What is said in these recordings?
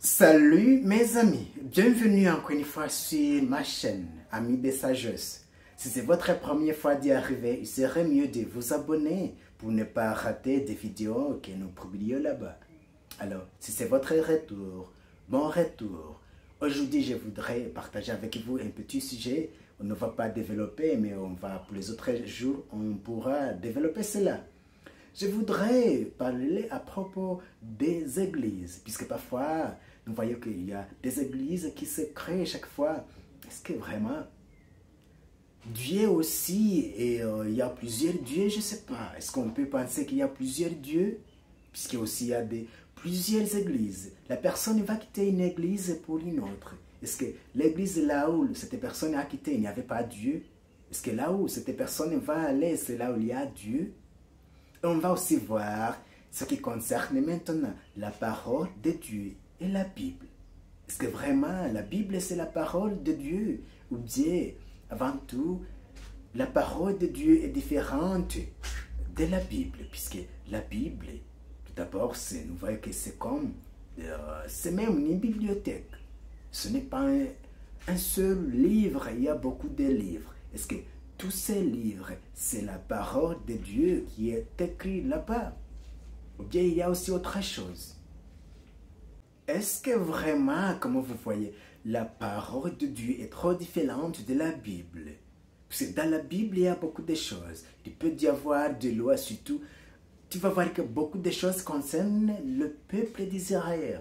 Salut mes amis, bienvenue encore une fois sur ma chaîne, Amis de Sagesse. Si c'est votre première fois d'y arriver, il serait mieux de vous abonner pour ne pas rater des vidéos que nous publions là-bas. Alors, si c'est votre retour, bon retour. Aujourd'hui, je voudrais partager avec vous un petit sujet. On ne va pas développer, mais pour les autres jours, on pourra développer cela. Je voudrais parler à propos des églises, puisque parfois, nous voyons qu'il y a des églises qui se créent chaque fois. Est-ce que vraiment Dieu aussi, et il y a plusieurs dieux, je ne sais pas. Est-ce qu'on peut penser qu'il y a plusieurs dieux? Puisqu'il y a plusieurs églises. La personne va quitter une église pour une autre. Est-ce que l'église là où cette personne a quitté, il n'y avait pas Dieu? Est-ce que là où cette personne va aller, c'est là où il y a Dieu? On va aussi voir ce qui concerne maintenant la parole de Dieu et la Bible. Est-ce que vraiment la Bible c'est la parole de Dieu? Ou bien, avant tout, la parole de Dieu est différente de la Bible? Puisque la Bible, tout d'abord, nous voyons que c'est comme, c'est même une bibliothèque. Ce n'est pas un seul livre, il y a beaucoup de livres. Est-ce que tous ces livres, c'est la parole de Dieu qui est écrite là-bas? Ou bien il y a aussi autre chose? Est-ce que vraiment, comme vous voyez, la parole de Dieu est trop différente de la Bible? Parce que dans la Bible, il y a beaucoup de choses. Il peut y avoir des lois, surtout. Tu vas voir que beaucoup de choses concernent le peuple d'Israël.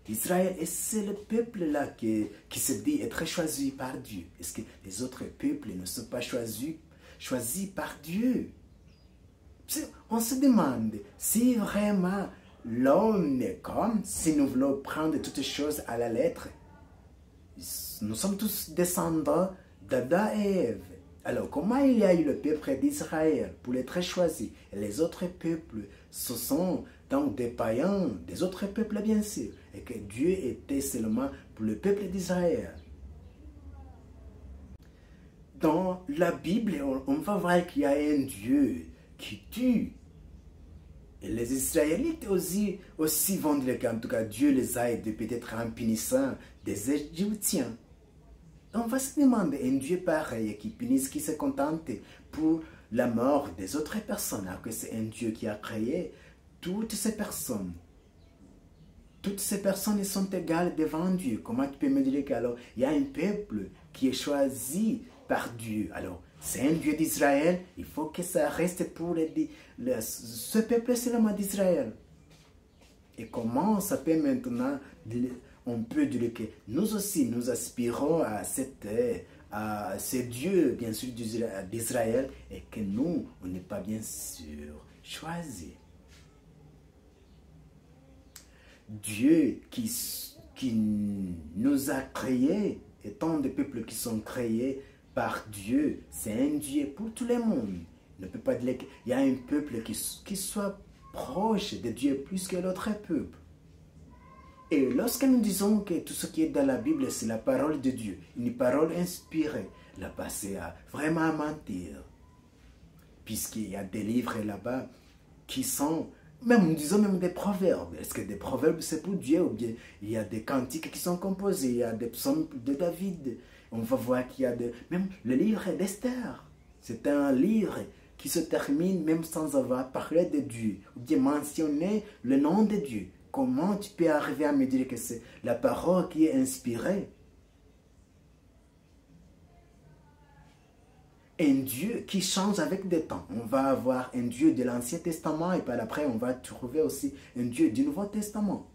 Israël, et c'est le peuple-là qui se dit être choisi par Dieu. Est-ce que les autres peuples ne sont pas choisis par Dieu? On se demande si vraiment l'homme est comme, si nous voulons prendre toutes choses à la lettre. Nous sommes tous descendants d'Adam et Ève. Alors, comment il y a eu le peuple d'Israël pour être choisi? Et les autres peuples, ce sont donc des païens, des autres peuples bien sûr. Et que Dieu était seulement pour le peuple d'Israël. Dans la Bible, on va voir qu'il y a un Dieu qui tue. Et les Israélites aussi vont dire qu'en tout cas Dieu les a aidés peut-être en punissant des Égyptiens. On va se demander un Dieu pareil qui punisse, qui se contente pour la mort des autres personnes, alors que c'est un Dieu qui a créé toutes ces personnes. Toutes ces personnes sont égales devant Dieu. Comment tu peux me dire qu'alors il y a un peuple qui est choisi par Dieu? Alors, c'est un Dieu d'Israël, il faut que ça reste pour ce peuple seulement d'Israël. Et comment ça peut maintenant, on peut dire que nous aussi, nous aspirons à ce Dieu, bien sûr, d'Israël, et que nous, on n'est pas bien sûr choisis. Dieu qui nous a créés, étant des peuples qui sont créés par Dieu, c'est un Dieu pour tout le monde. Il ne peut pas dire qu'il y a un peuple qui soit proche de Dieu plus que l'autre peuple. Et lorsque nous disons que tout ce qui est dans la Bible, c'est la parole de Dieu, une parole inspirée, là-bas c'est vraiment à mentir. Puisqu'il y a des livres là-bas qui sont, nous disons même des proverbes. Est-ce que des proverbes c'est pour Dieu ou bien il y a des cantiques qui sont composés, il y a des psaumes de David. On va voir qu'il y a même le livre d'Esther. C'est un livre qui se termine même sans avoir parlé de Dieu ou bien mentionné le nom de Dieu. Comment tu peux arriver à me dire que c'est la parole qui est inspirée? Un Dieu qui change avec des temps. On va avoir un Dieu de l'Ancien Testament et par après on va trouver aussi un Dieu du Nouveau Testament.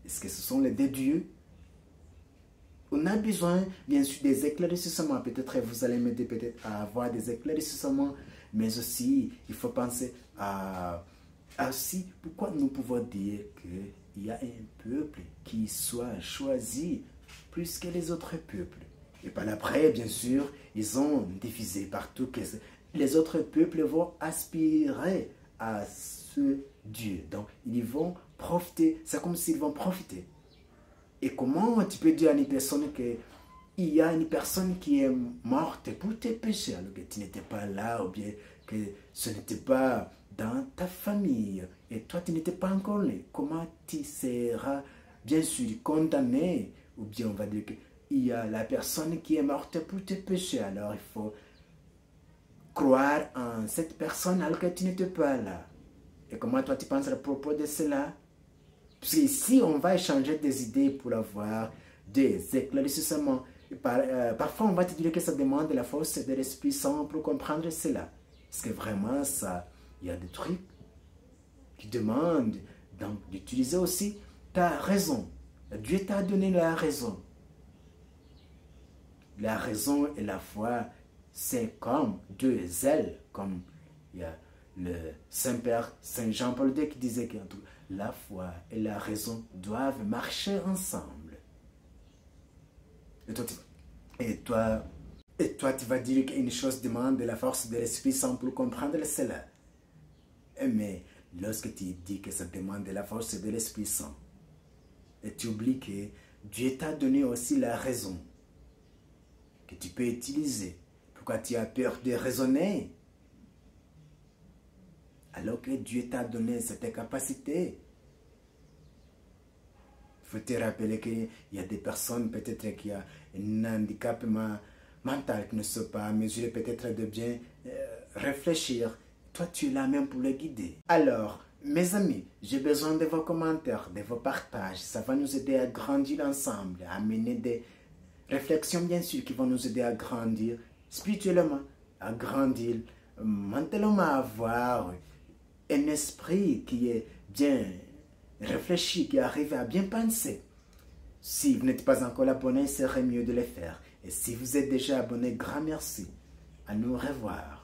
Est-ce que ce sont les deux dieux? On a besoin bien sûr des éclaircissements. Peut-être vous allez m'aider peut-être à avoir des éclaircissements, mais aussi il faut penser à aussi pourquoi nous pouvons dire qu'il y a un peuple qui soit choisi plus que les autres peuples. Et par après, bien sûr, ils ont divisé partout que les autres peuples vont aspirer à ce Dieu. Donc, ils vont profiter. C'est comme s'ils vont profiter. Et comment tu peux dire à une personne qu'il y a une personne qui est morte pour tes péchés, alors que tu n'étais pas là, ou bien que ce n'était pas dans ta famille, et toi tu n'étais pas encore né? Comment tu seras bien sûr condamné, ou bien on va dire qu'il y a la personne qui est morte pour tes péchés. Alors il faut croire en cette personne alors que tu n'étais pas là. Et comment toi tu penses à propos de cela? Parce que ici on va échanger des idées pour avoir des éclaircissements. Parfois on va te dire que ça demande de la force de l'Esprit Saint pour comprendre cela. Parce que vraiment ça, il y a des trucs qui demandent donc d'utiliser aussi ta raison. Dieu t'a donné la raison. La raison et la foi, c'est comme deux ailes, comme il y a le Saint-Père Saint Jean-Paul II qui disait que la foi et la raison doivent marcher ensemble. Et toi, tu vas dire qu'une chose demande de la force de l'Esprit Saint pour comprendre cela. Mais lorsque tu dis que ça demande de la force de l'Esprit Saint, et tu oublies que Dieu t'a donné aussi la raison que tu peux utiliser. Pourquoi tu as peur de raisonner? Alors que Dieu t'a donné cette capacité. Il faut te rappeler qu'il y a des personnes peut-être qui ont un handicap mental qui ne sont pas mesurés peut-être de bien réfléchir. Toi, tu es là même pour les guider. Alors, mes amis, j'ai besoin de vos commentaires, de vos partages. Ça va nous aider à grandir ensemble, à mener des réflexions bien sûr qui vont nous aider à grandir spirituellement, à grandir mentalement, à avoir un esprit qui est bien réfléchi, qui arrive à bien penser. Si vous n'êtes pas encore abonné, il serait mieux de le faire. Et si vous êtes déjà abonné, grand merci. À nous revoir.